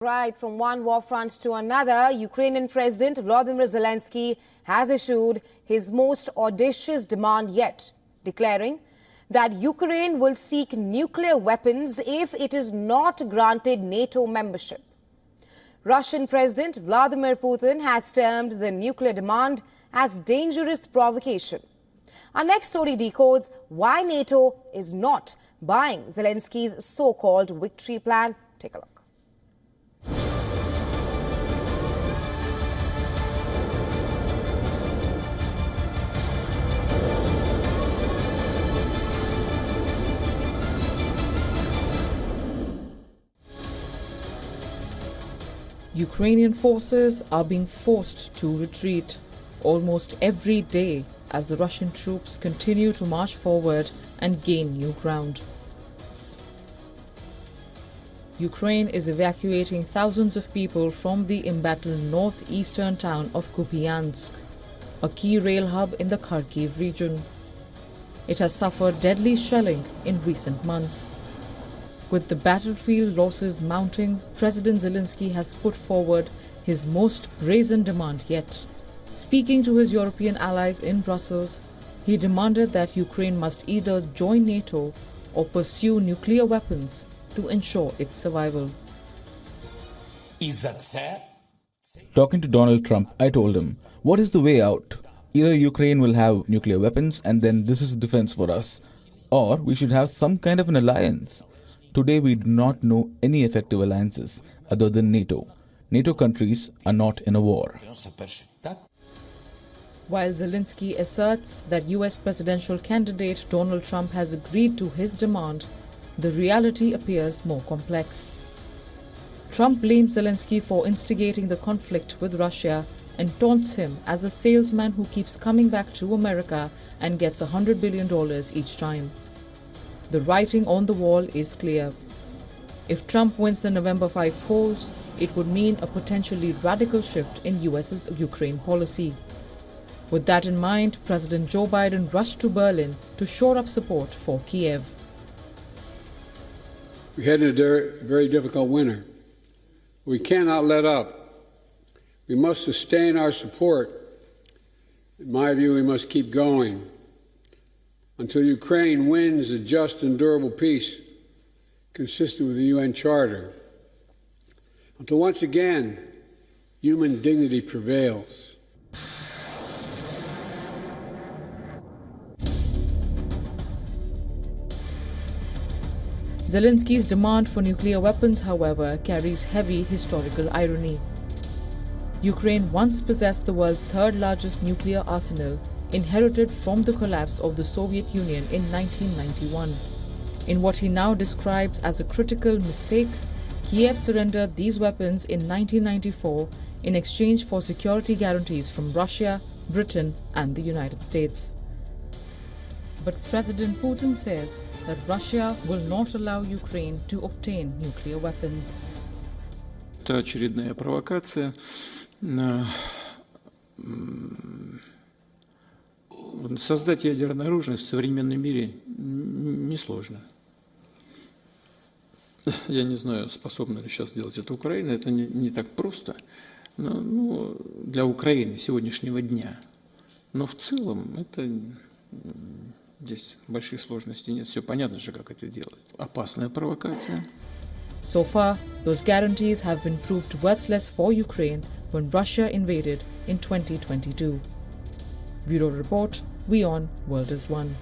Right, from one war front to another, Ukrainian President Volodymyr Zelensky has issued his most audacious demand yet, declaring that Ukraine will seek nuclear weapons if it is not granted NATO membership. Russian President Vladimir Putin has termed the nuclear demand as dangerous provocation. Our next story decodes why NATO is not buying Zelensky's so-called victory plan. Take a look. Ukrainian forces are being forced to retreat almost every day as the Russian troops continue to march forward and gain new ground. Ukraine is evacuating thousands of people from the embattled northeastern town of Kupiansk, a key rail hub in the Kharkiv region. It has suffered deadly shelling in recent months. With the battlefield losses mounting, President Zelensky has put forward his most brazen demand yet. Speaking to his European allies in Brussels, he demanded that Ukraine must either join NATO or pursue nuclear weapons to ensure its survival. Talking to Donald Trump, I told him, what is the way out? Either Ukraine will have nuclear weapons and then this is defense for us, or we should have some kind of an alliance. Today we do not know any effective alliances other than NATO. NATO countries are not in a war. While Zelensky asserts that US presidential candidate Donald Trump has agreed to his demand, the reality appears more complex. Trump blames Zelensky for instigating the conflict with Russia and taunts him as a salesman who keeps coming back to America and gets $100 billion each time. The writing on the wall is clear. If Trump wins the November 5 polls, it would mean a potentially radical shift in US's Ukraine policy. With that in mind, President Joe Biden rushed to Berlin to shore up support for Kiev. We head into a very difficult winter. We cannot let up. We must sustain our support. In my view, we must keep going until Ukraine wins a just and durable peace consistent with the UN Charter. Until once again, human dignity prevails. Zelensky's demand for nuclear weapons, however, carries heavy historical irony. Ukraine once possessed the world's third-largest nuclear arsenal, inherited from the collapse of the Soviet Union in 1991. In what he now describes as a critical mistake, Kiev surrendered these weapons in 1994 in exchange for security guarantees from Russia, Britain, and the United States. But President Putin says that Russia will not allow Ukraine to obtain nuclear weapons. Это очередная провокация. Создать ядерное оружие в современном мире несложно. Я не знаю, способна ли сейчас сделать это Украина. Это не так просто. Но, для Украины сегодняшнего дня. Но в целом это здесь больших сложностей нет. Все понятно же, как это делать. Опасная провокация. So far, those guarantees have been proved worthless for Ukraine when Russia invaded in 2022. Bureau Report, WION World is One.